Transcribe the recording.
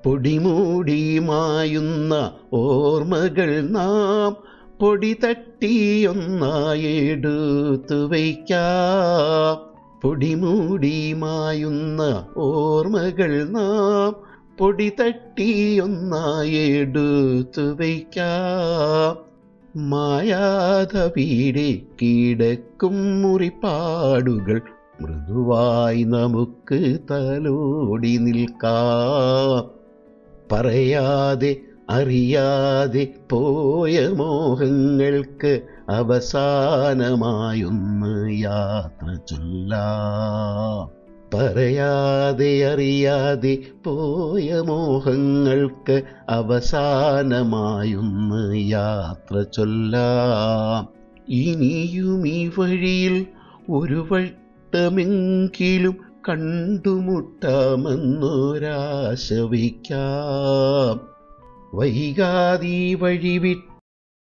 പൊടിമൂടി മായുന്ന ഓർമ്മകൾ നാം പൊടി തട്ടിയൊന്നായി എടുത്തു വയ്ക്കാം. പൊടിമൂടി മായുന്ന ഓർമ്മകൾ നാം പൊടി തട്ടിയൊന്നായി എടുത്തു വയ്ക്കാം. മായാതെ വീടെ കിടക്കും മുറിപ്പാടുകൾ മൃദുവായി നമുക്ക് തലോടി നിൽക്കാം. പറയാതെ അറിയാതെ പോയ മോഹങ്ങൾക്ക് അവസാനമായൊന്ന് യാത്ര ചൊല്ലാം. പറയാതെ അറിയാതെ പോയ മോഹങ്ങൾക്ക് അവസാനമായൊന്ന് യാത്ര ചൊല്ലാം. ഇനിയും ഈ വഴിയിൽ ഒരു വട്ടമെങ്കിലും കണ്ടുമുട്ടാമെന്നൊരാശ വയ്ക്കാം. വൈകാതെ വഴി വിട്ട്